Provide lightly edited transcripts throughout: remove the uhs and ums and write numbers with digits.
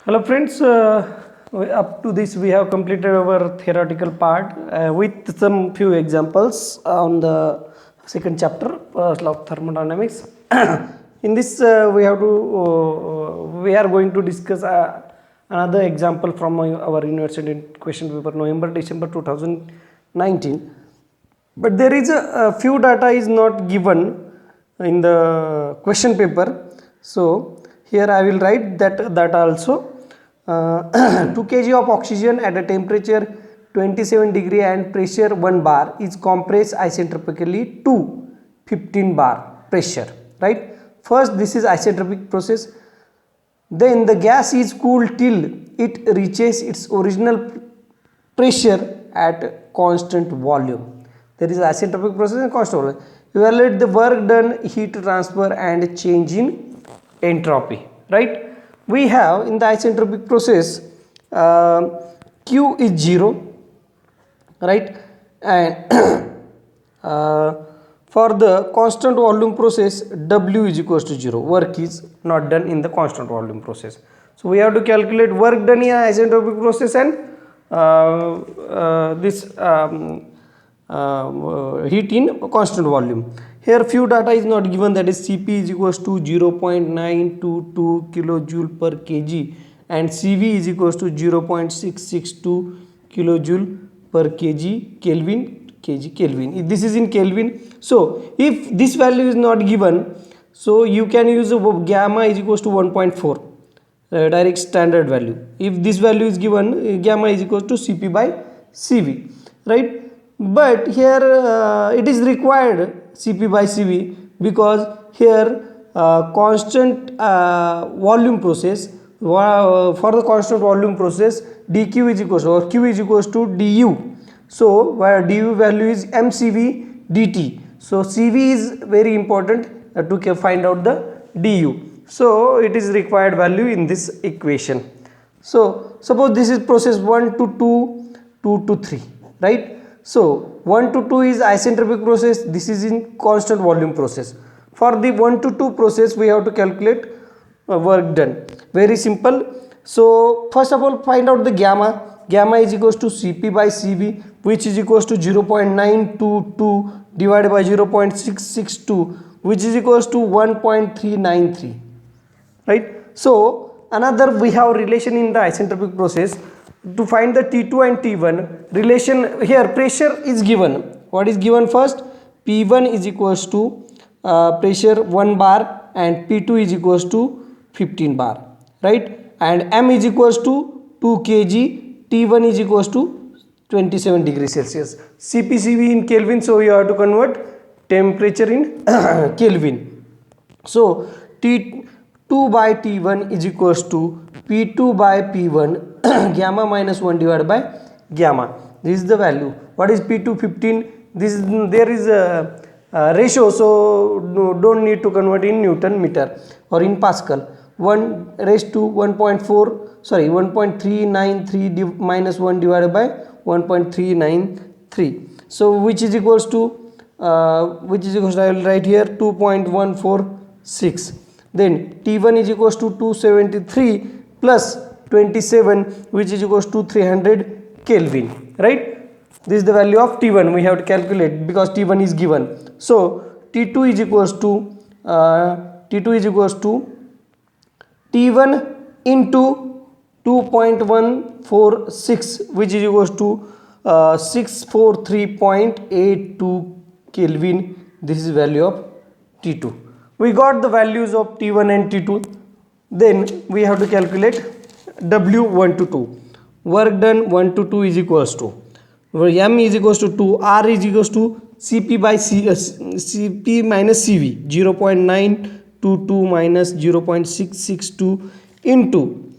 Hello friends, up to this we have completed our theoretical part with some few examples on the second chapter of thermodynamics. In this we are going to discuss another example from our university question paper November December 2019, but there is a few data is not given in the question paper. So here I will write that data also. 2 kg of oxygen at a temperature 27 degree and pressure 1 bar is compressed isentrophically to 15 bar pressure, right? First, this is isentropic process. Then the gas is cooled till it reaches its original pressure at constant volume. There is isentropic process and constant volume. Evaluate the work done, heat transfer and change in entropy, right? We have in the isentropic process Q is 0, right, and for the constant volume process W is equals to 0. Work is not done in the constant volume process. So we have to calculate work done in isentropic process and this heat in constant volume. Here few data is not given, that is Cp is equals to 0.922 kilojoule per kg and Cv is equals to 0.662 kilojoule per kg Kelvin. This is in Kelvin. So if this value is not given, so you can use gamma is equals to 1.4 direct standard value. If this value is given, gamma is equals to Cp by Cv, right? But here it is required Cp by Cv because here constant volume process, for the constant volume process dq is equals to, or q is equals to du. So where du value is mcv dt. So Cv is very important to find out the du. So it is required value in this equation. So suppose this is process 1 to 2, 2 to 3, right? So 1 to 2 is isentropic process, this is in constant volume process. For the 1 to 2 process we have to calculate work done. Very simple. So first of all find out the gamma. Gamma is equals to Cp by Cv, which is equals to 0.922 divided by 0.662, which is equals to 1.393, right? So another we have relation in the isentropic process. To find the T2 and T1 relation, here pressure is given. What is given first? P1 is equals to pressure 1 bar and P2 is equals to 15 bar, right? And M is equals to 2 kg, T1 is equals to 27 degrees Celsius. CPCV in Kelvin, so you have to convert temperature in Kelvin. So T2 by T1 is equals to P2 by P1 gamma minus 1 divided by gamma. This is the value. What is P2? 15. There is a ratio, so don't need to convert in Newton meter or in Pascal. 1 raised to 1.393 minus 1 divided by 1.393. So which is equals to I will write here 2.146. Then T1 is equals to 273 plus 27, which is equals to 300 Kelvin, right? This is the value of T1 we have to calculate because T1 is given. So T2 is equals to T1 into 2.146, which is equals to 643.82 Kelvin. This is value of T2. We got the values of T1 and T2. Then we have to calculate W1 to 2. Work done 1 to 2 is equals to, M is equals to 2, R is equals to Cp by Cp minus Cv, 0.922 minus 0.662 into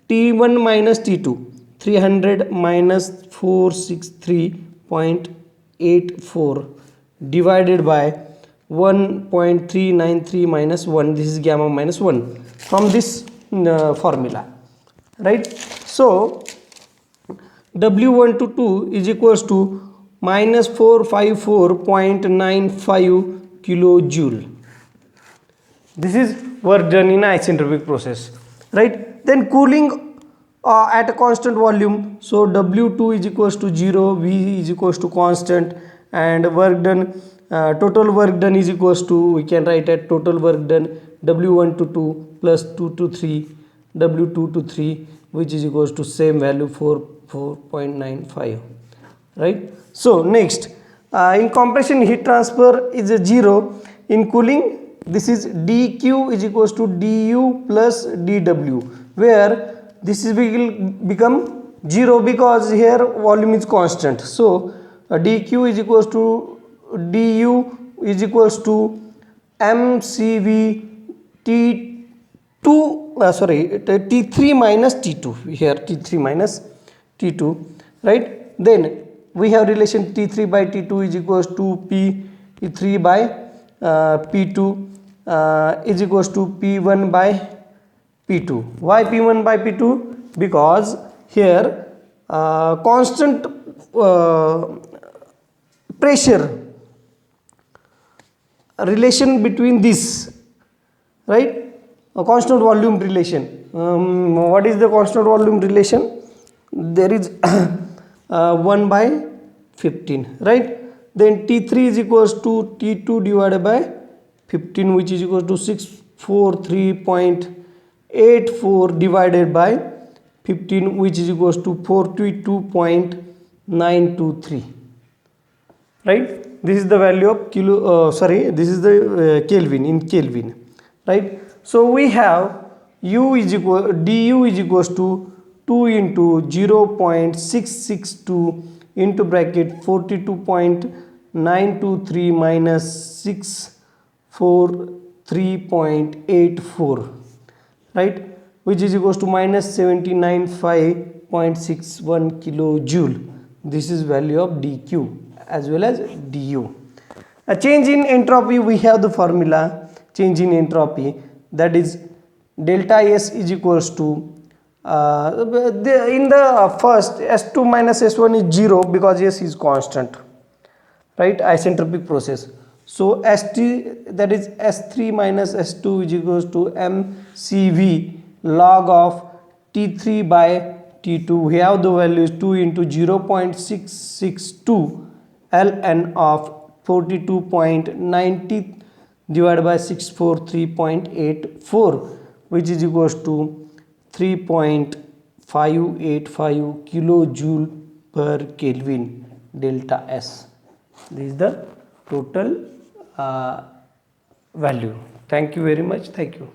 T1 minus T2, 300 minus 463.84 divided by 1.393 minus 1. This is gamma minus 1 from this formula, right? So W1 to 2 is equals to minus 454.95 kilojoule. This is work done in isentropic process, right? Then cooling at a constant volume. So W2 is equals to 0, V is equals to constant, and work done, total work done is equals to, we can write at total work done W1 to 2 plus 2 to 3, W2 to 3, which is equals to same value 4.95, right? So next, in compression heat transfer is a 0. In cooling, this is dq is equals to du plus dw, where this is will become 0 because here volume is constant. So dq is equals to du is equals to mcv t2 t3 minus t2, here t3 minus t2, right? Then we have relation t3 by t2 is equals to p3 by p2 is equals to p1 by p2. Why p1 by p2? Because here constant pressure relation between this, right? A constant volume relation. What is the constant volume relation? There is 1 by 15, right? Then T3 is equals to T2 divided by 15, which is equals to 643.84 divided by 15, which is equals to 42.923, right? This is the value of this is the Kelvin, in Kelvin, right? So we have du is equals to 2 into 0.662 into bracket 42.923 minus 643.84, right, which is equals to minus 79.561 kilojoule. This is value of dq as well as du. A change in entropy, we have the formula change in entropy, that is delta S is equals to in the first S2 minus S1 is 0 because S is constant, right? Isentropic process. So ST, that is S3 minus S2 is equals to mCV log of T3 by T2. We have the values 2 into 0.662 ln of 42.90 divided by 643.84, which is equals to 3.585 kilojoule per Kelvin delta S. This is the total value. Thank you very much. Thank you.